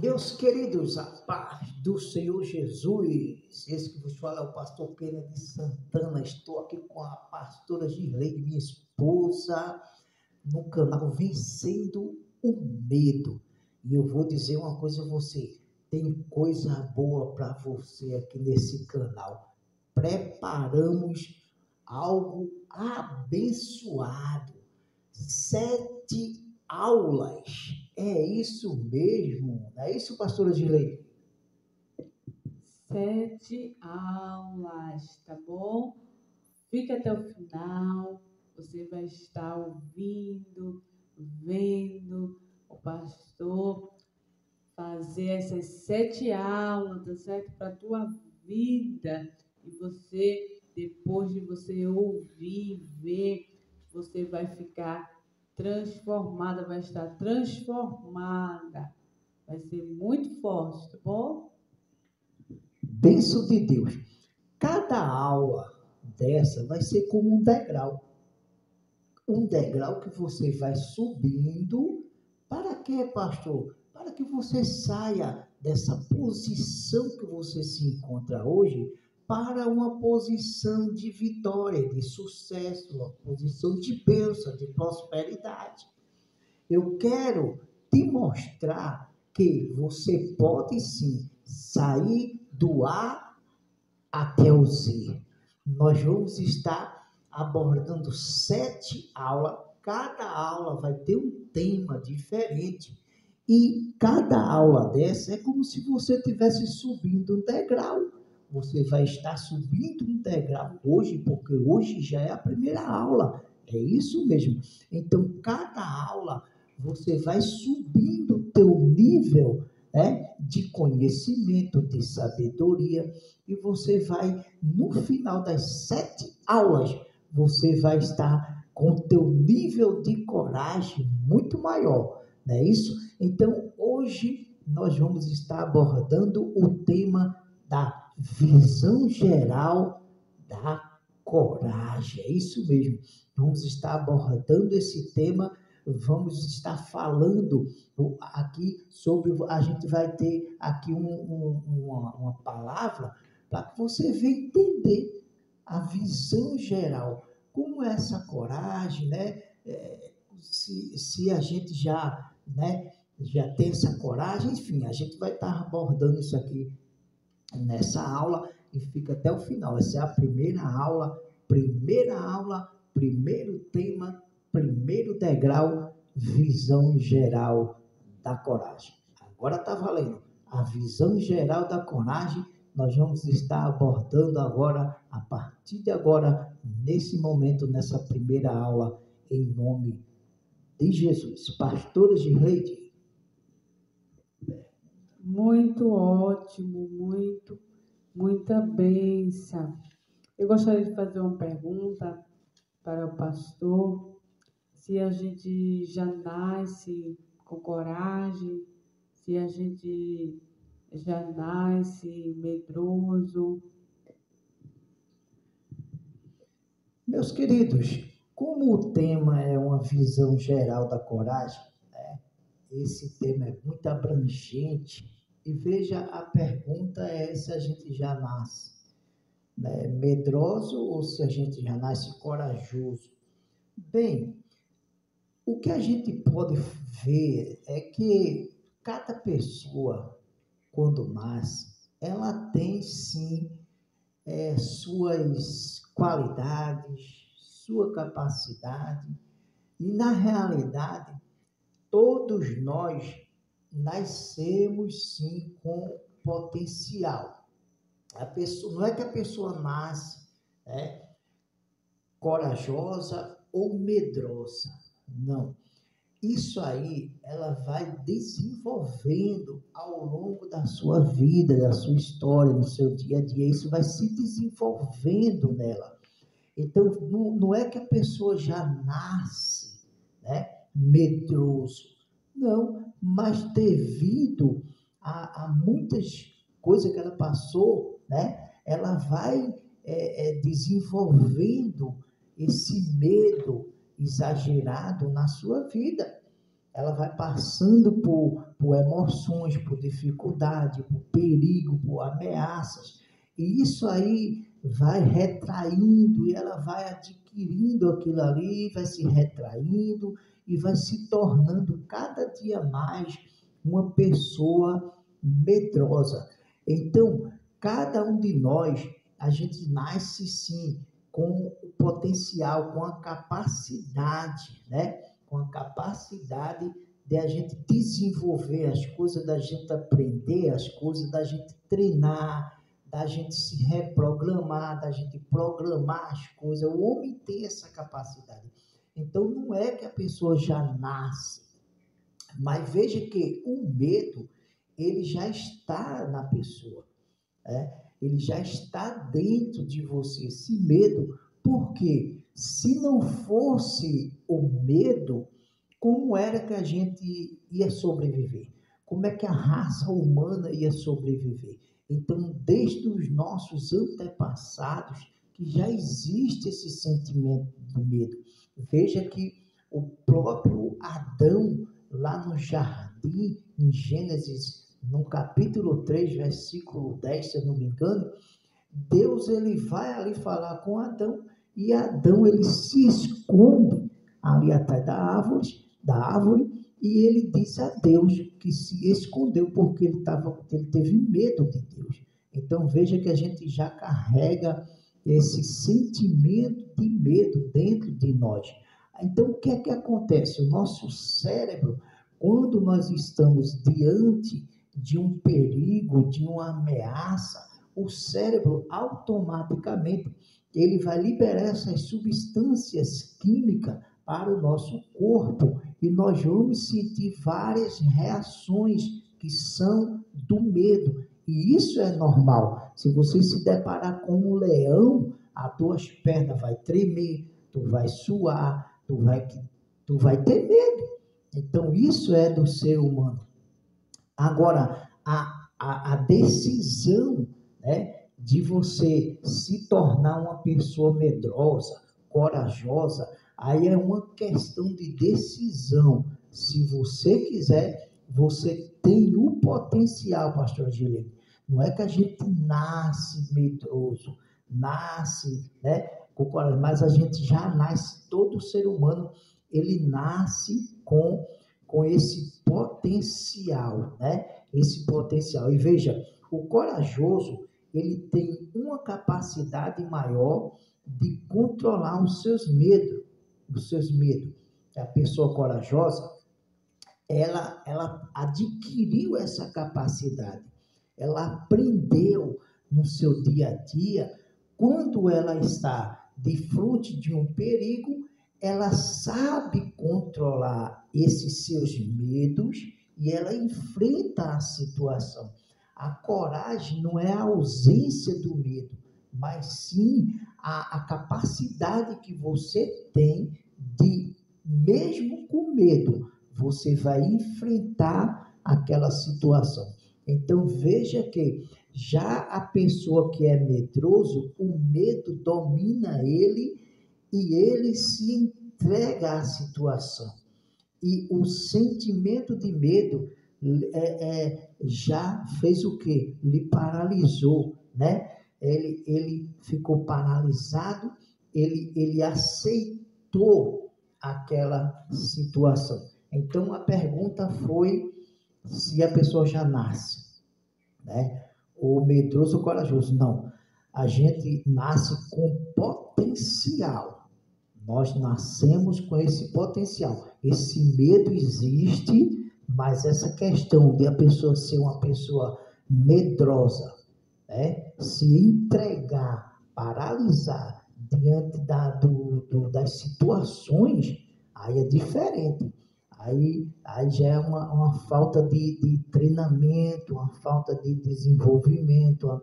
Meus queridos, a paz do Senhor Jesus, esse que vos fala é o pastor Kennedy Santana. Estou aqui com a pastora Girlei, minha esposa, no canal Vencendo o Medo. E eu vou dizer uma coisa a você, tem coisa boa para você aqui nesse canal. Preparamos algo abençoado, 7 aulas. É isso mesmo, não é isso, pastora Girlei? 7 aulas, tá bom? Fica até o final, você vai estar ouvindo, vendo o pastor fazer essas 7 aulas, tá certo? Para a tua vida. E você, depois de você ouvir, ver, você vai ficar transformada, vai estar transformada. Vai ser muito forte, tá bom? Bênção de Deus. Cada aula dessa vai ser como um degrau. Um degrau que você vai subindo. Para quê, pastor? Para que você saia dessa posição que você se encontra hoje para uma posição de vitória, de sucesso, uma posição de bênção, de prosperidade. Eu quero te mostrar que você pode sim sair do A até o Z. Nós vamos estar abordando 7 aulas. Cada aula vai ter um tema diferente. E cada aula dessa é como se você estivesse subindo um degrau. Você vai estar subindo um degrau hoje, porque hoje já é a primeira aula. É isso mesmo. Então, cada aula você vai subindo o teu nível, de conhecimento, de sabedoria, e você vai, no final das 7 aulas, você vai estar com o teu nível de coragem muito maior, não é isso? Então, hoje nós vamos estar abordando o tema da visão geral da coragem, é isso mesmo. Vamos estar abordando esse tema. Vamos estar falando aqui sobre, a gente vai ter aqui uma palavra para que você venha entender a visão geral, como é essa coragem, né? Se a gente já, né, já tem essa coragem, enfim, a gente vai estar abordando isso aqui nessa aula e fica até o final. Essa é a primeira aula, primeiro tema, primeiro degrau, visão geral da coragem. Agora está valendo. A visão geral da coragem, nós vamos estar abordando agora, a partir de agora, nesse momento, nessa primeira aula, em nome de Jesus. Pastora Girlei. Muito ótimo, muita bênção. Eu gostaria de fazer uma pergunta para o pastor, se a gente já nasce com coragem, se a gente já nasce medroso. Meus queridos, como o tema é uma visão geral da coragem, né? Esse tema é muito abrangente. E veja, a pergunta é se a gente já nasce, né, medroso ou se a gente já nasce corajoso. Bem, o que a gente pode ver é que cada pessoa, quando nasce, ela tem sim suas qualidades, sua capacidade, e na realidade, todos nós nascemos sim com potencial. A pessoa, não é que a pessoa nasce corajosa ou medrosa, não. Isso aí ela vai desenvolvendo ao longo da sua vida, da sua história, no seu dia a dia. Isso vai se desenvolvendo nela. Então, não é que a pessoa já nasce, né, medroso. Não, mas devido a muitas coisas que ela passou, né, ela vai desenvolvendo esse medo exagerado na sua vida. ela vai passando por emoções, por dificuldade, por perigo, por ameaças. E isso aí vai retraindo, e ela vai adquirindo aquilo ali, vai se retraindo e vai se tornando cada dia mais uma pessoa medrosa. Então, cada um de nós, a gente nasce sim com o potencial, com a capacidade, né? Com a capacidade de a gente desenvolver as coisas, da gente aprender as coisas, da gente treinar, da gente se reprogramar, da gente programar as coisas. O homem tem essa capacidade. Então, não é que a pessoa já nasce, mas veja que o medo, ele já está na pessoa, né? Ele já está dentro de você, esse medo, porque se não fosse o medo, como era que a gente ia sobreviver? Como é que a raça humana ia sobreviver? Então, desde os nossos antepassados, que já existe esse sentimento do medo. Veja que o próprio Adão, lá no jardim, em Gênesis, no capítulo 3, versículo 10, se eu não me engano, Deus ele vai ali falar com Adão, e Adão ele se esconde ali atrás da árvore, e ele disse a Deus que se escondeu porque ele teve medo de Deus. Então veja que a gente já carrega esse sentimento de medo dentro de nós. Então o que é que acontece? O nosso cérebro, quando nós estamos diante de um perigo, de uma ameaça, o cérebro automaticamente ele vai liberar essas substâncias químicas para o nosso corpo, e nós vamos sentir várias reações que são do medo. E isso é normal. Se você se deparar com um leão, as tuas pernas vai tremer, tu vai suar, tu vai ter medo. Então isso é do ser humano. Agora, a decisão, né, de você se tornar uma pessoa medrosa, corajosa, aí é uma questão de decisão. Se você quiser, você tem o potencial, pastor Gilene. Não é que a gente nasce medroso, nasce, né, com coragem, mas a gente já nasce, todo ser humano, ele nasce com esse potencial, né? Esse potencial. E veja, o corajoso, ele tem uma capacidade maior de controlar os seus medos, A pessoa corajosa, ela adquiriu essa capacidade, ela aprendeu no seu dia a dia, quando ela está de frente de um perigo, ela sabe controlar esses seus medos e ela enfrenta a situação. A coragem não é a ausência do medo, mas sim a capacidade que você tem de, mesmo com medo, você vai enfrentar aquela situação. Então veja que já a pessoa que é medroso, o medo domina ele e ele se entrega à situação. E o sentimento de medo já fez o quê? Lhe paralisou, né? Ele ficou paralisado, ele aceitou aquela situação. Então a pergunta foi se a pessoa já nasce, né? O medroso ou corajoso. Não, a gente nasce com potencial. Nós nascemos com esse potencial. Esse medo existe, mas essa questão de a pessoa ser uma pessoa medrosa, né? Se entregar, paralisar diante das situações, aí é diferente. Aí já é uma falta de treinamento, uma falta de desenvolvimento,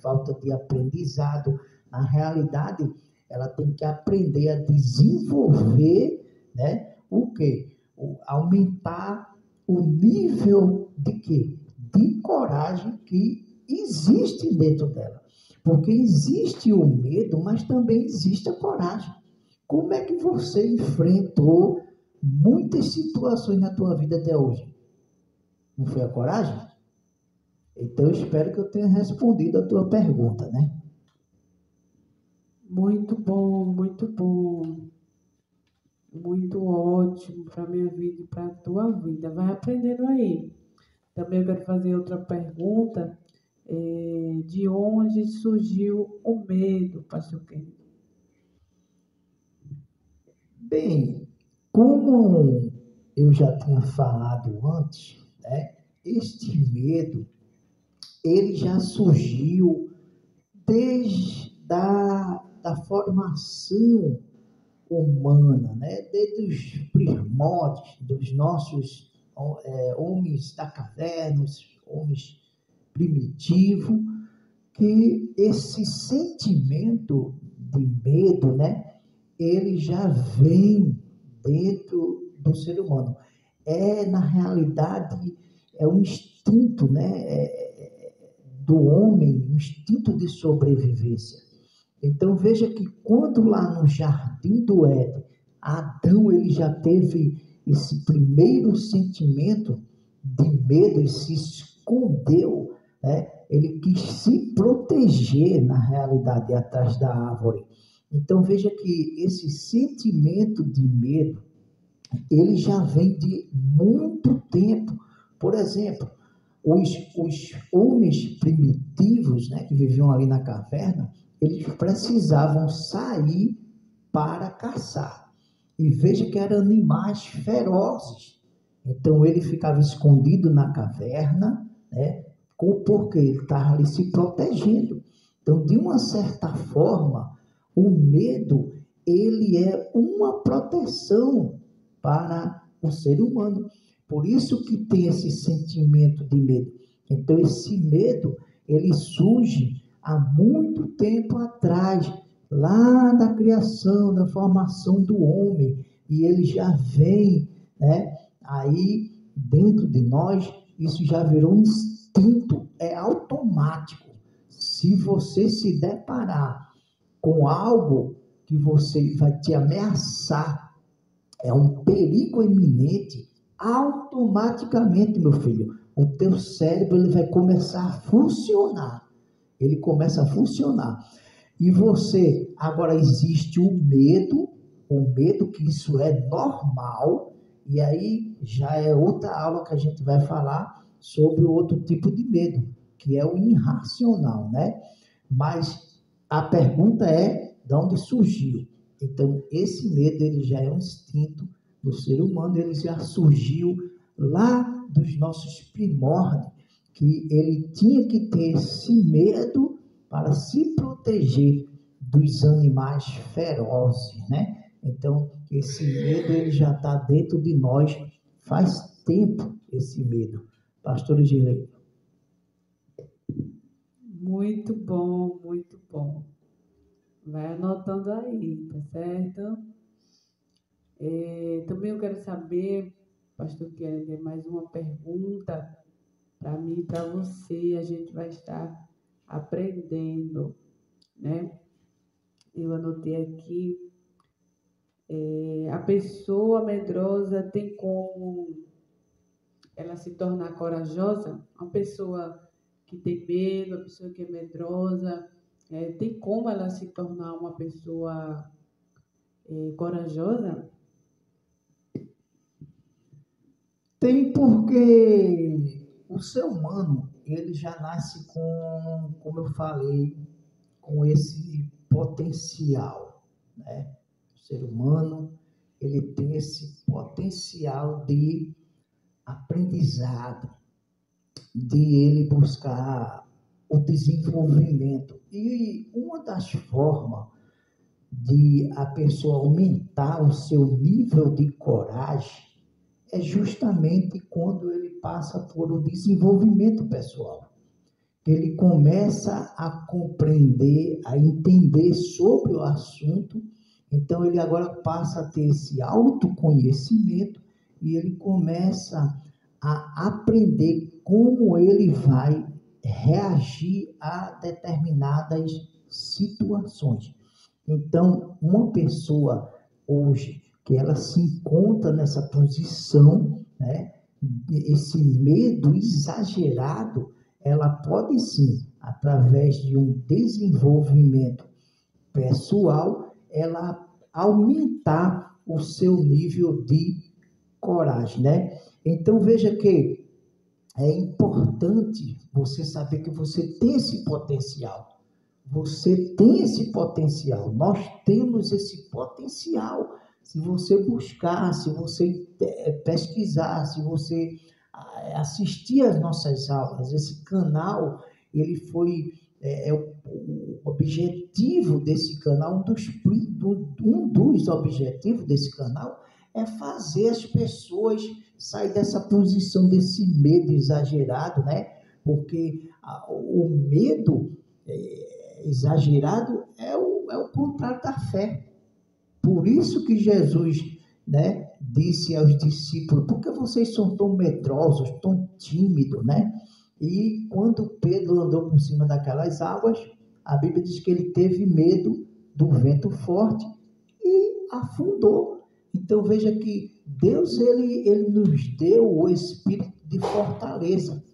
falta de aprendizado. Na realidade, ela tem que aprender a desenvolver, né, o quê? Aumentar o nível de quê? De coragem que existe dentro dela. Porque existe o medo, mas também existe a coragem. Como é que você enfrentou muitas situações na tua vida até hoje. Não foi a coragem? Então, eu espero que eu tenha respondido a tua pergunta, né? Muito bom, muito bom. Muito ótimo para a minha vida e para a tua vida. Vai aprendendo aí. Também eu quero fazer outra pergunta. De onde surgiu o medo, pastor Kennedy? Bem, como eu já tinha falado antes, né? Este medo, ele já surgiu desde da formação humana, né? Desde os primórdios dos nossos homens da caverna, os homens primitivos, que esse sentimento de medo, né? Ele já vem dentro do ser humano. Na realidade, é um instinto, né? Do homem, um instinto de sobrevivência. Então veja que quando lá no jardim do Éden, Adão ele já teve esse primeiro sentimento de medo e se escondeu, né? Ele quis se proteger na realidade atrás da árvore. Então veja que esse sentimento de medo ele já vem de muito tempo. Por exemplo, os homens primitivos, né, que viviam ali na caverna, eles precisavam sair para caçar. E veja que eram animais ferozes. Então ele ficava escondido na caverna, né, porque ele estava ali se protegendo. Então, de uma certa forma, o medo ele é uma proteção para o ser humano. Por isso que tem esse sentimento de medo. Então, esse medo, ele surge há muito tempo atrás, lá da criação, da formação do homem, e ele já vem, né, aí dentro de nós, isso já virou um instinto, é automático. Se você se deparar com algo que você vai te ameaçar, é um perigo iminente, automaticamente, meu filho, o teu cérebro ele vai começar a funcionar. Ele começa a funcionar. E você, agora existe o medo que isso é normal, e aí já é outra aula que a gente vai falar sobre o outro tipo de medo, que é o irracional, né? Mas a pergunta é, de onde surgiu? Então, esse medo, ele já é um instinto do ser humano, ele já surgiu lá dos nossos primórdios, que ele tinha que ter esse medo para se proteger dos animais ferozes, né? Então, esse medo, ele já está dentro de nós faz tempo, esse medo. Pastor Gilei. Muito bom, muito bom. Vai anotando aí, tá certo? Também eu quero saber, pastor Kennedy, mais uma pergunta para mim e para você. A gente vai estar aprendendo, né? Eu anotei aqui. A pessoa medrosa tem como ela se tornar corajosa? Uma pessoa que tem medo, uma pessoa que é medrosa, tem como ela se tornar uma pessoa corajosa? Tem, porque o ser humano, ele já nasce com, como eu falei, com esse potencial, né? O ser humano, ele tem esse potencial de aprendizado, de ele buscar o desenvolvimento. E uma das formas de a pessoa aumentar o seu nível de coragem é justamente quando ele passa por um desenvolvimento pessoal. Ele começa a compreender, a entender sobre o assunto, então ele agora passa a ter esse autoconhecimento e ele começa a aprender como ele vai reagir a determinadas situações. Então, uma pessoa hoje que ela se encontra nessa posição, né? Esse medo exagerado, ela pode sim, através de um desenvolvimento pessoal, ela aumentar o seu nível de coragem, né? Então veja que é importante você saber que você tem esse potencial. Você tem esse potencial. Nós temos esse potencial. Se você buscar, se você pesquisar, se você assistir às nossas aulas, esse canal, ele foi o objetivo desse canal, um dos objetivos desse canal é fazer as pessoas sair dessa posição, desse medo exagerado, né? Porque o medo exagerado é o contrário da fé. Por isso que Jesus, né, disse aos discípulos: por que vocês são tão medrosos, tão tímidos, né? E quando Pedro andou por cima daquelas águas, a Bíblia diz que ele teve medo do vento forte e afundou. Então veja que Deus ele nos deu o espírito de fortaleza,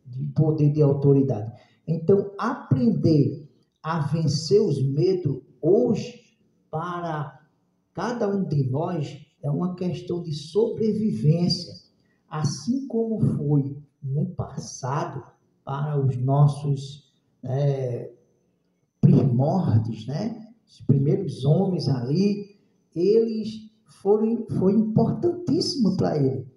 de poder, de autoridade. Então aprender a vencer os medos hoje para cada um de nós é uma questão de sobrevivência, assim como foi no passado para os nossos primórdios, né? Os primeiros homens ali, foi importantíssimo para ele.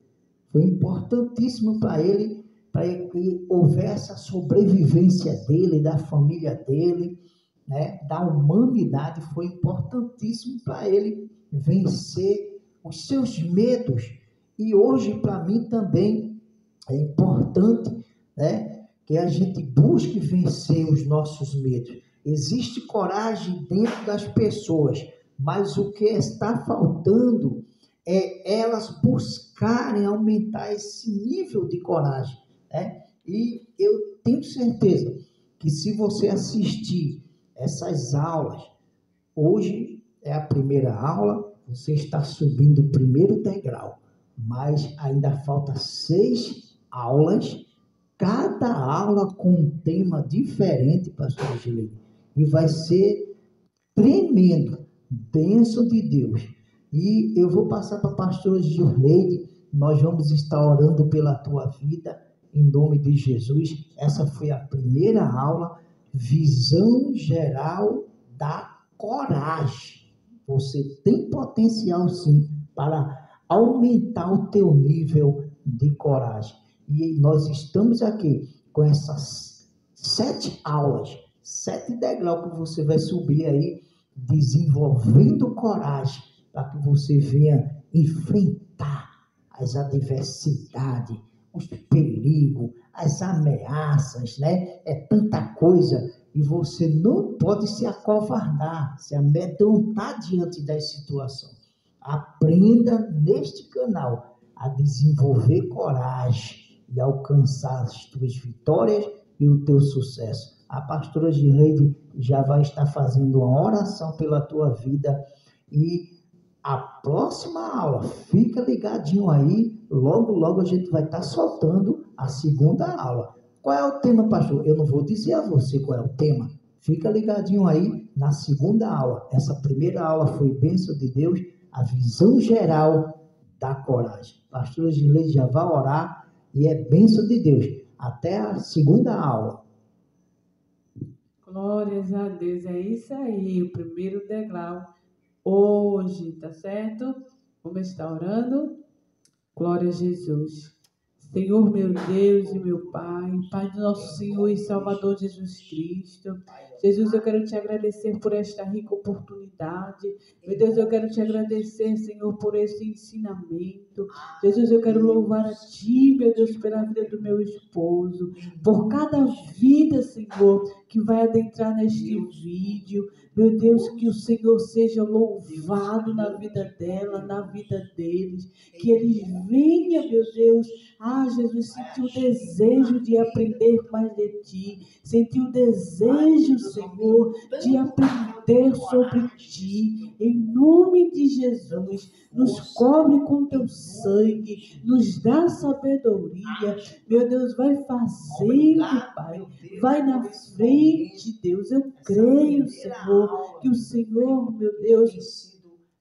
Foi importantíssimo para ele, para que houvesse a sobrevivência dele, da família dele, né? Da humanidade. Foi importantíssimo para ele vencer os seus medos. E hoje, para mim, também é importante, né, que a gente busque vencer os nossos medos. Existe coragem dentro das pessoas, mas o que está faltando é elas buscarem aumentar esse nível de coragem, né? E eu tenho certeza que se você assistir essas aulas, hoje é a primeira aula, você está subindo o primeiro degrau, mas ainda falta 6 aulas, cada aula com um tema diferente, pastor Gilei, e vai ser tremendo, bênção de Deus. E eu vou passar para a pastora Gilei, nós vamos estar orando pela tua vida, em nome de Jesus. Essa foi a primeira aula, visão geral da coragem. Você tem potencial sim para aumentar o teu nível de coragem. E nós estamos aqui com essas 7 aulas, 7 degraus que você vai subir aí, desenvolvendo coragem, para que você venha enfrentar as adversidades, os perigos, as ameaças, né? É tanta coisa, e você não pode se acovardar, se amedrontar diante das situações. Aprenda neste canal a desenvolver coragem e alcançar as tuas vitórias e o teu sucesso. A pastora Gileide já vai estar fazendo uma oração pela tua vida, e a próxima aula, fica ligadinho aí, logo a gente vai estar soltando a segunda aula. Qual é o tema, pastor? Eu não vou dizer a você qual é o tema. Fica ligadinho aí na segunda aula. Essa primeira aula foi bênção de Deus, a visão geral da coragem. A pastora Gileide já vai orar e é bênção de Deus. Até a segunda aula. Glórias a Deus, é isso aí, o primeiro degrau hoje, tá certo? Vamos estar orando. Glória a Jesus. Senhor, meu Deus e meu Pai, Pai do nosso Senhor e Salvador Jesus Cristo. Jesus, eu quero te agradecer por esta rica oportunidade. Meu Deus, eu quero te agradecer, Senhor, por esse ensinamento. Jesus, eu quero louvar a Ti, meu Deus, pela vida do meu esposo, por cada vida, Senhor, que vai adentrar neste vídeo. Meu Deus, que o Senhor seja louvado na vida dela, na vida deles. Que eles venham, meu Deus, Jesus, sentir o desejo de aprender mais de Ti. Sentir o desejo, Senhor, de aprender sobre Ti. Em nome de Jesus, nos cobre com Teu sangue, nos dá sabedoria. Meu Deus, vai fazendo, Pai. Vai na frente, Deus. Eu creio, Senhor, que o Senhor, meu Deus,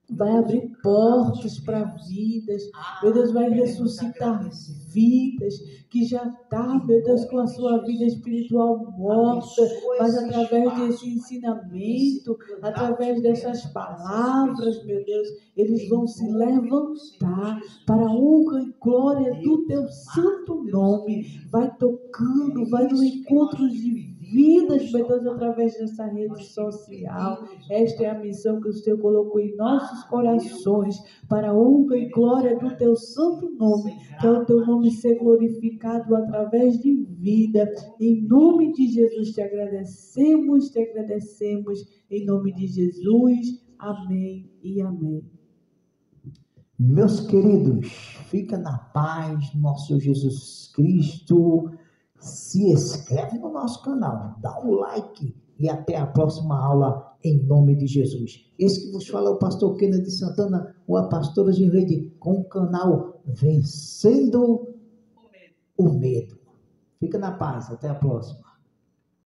vai abrir portas para vidas, meu Deus, vai ressuscitar vidas que já está, meu Deus, com a sua vida espiritual morta, mas através desse ensinamento, através dessas palavras, meu Deus, eles vão se levantar para a honra e glória do Teu santo nome. Vai tocando, vai no encontro de vidas, meu Deus, através dessa rede social. Esta é a missão que o Senhor colocou em nossos corações, para a honra e glória do Teu santo nome, que é o Teu nome ser glorificado através de vida. Em nome de Jesus te agradecemos, em nome de Jesus. Amém e amém. Meus queridos, fica na paz, nosso Jesus Cristo. Se inscreve no nosso canal, dá um like e até a próxima aula em nome de Jesus. Esse que vos fala é o pastor Kennedy Santana, ou a pastora Girleide, com o canal Vencendo o Medo. Fica na paz, até a próxima.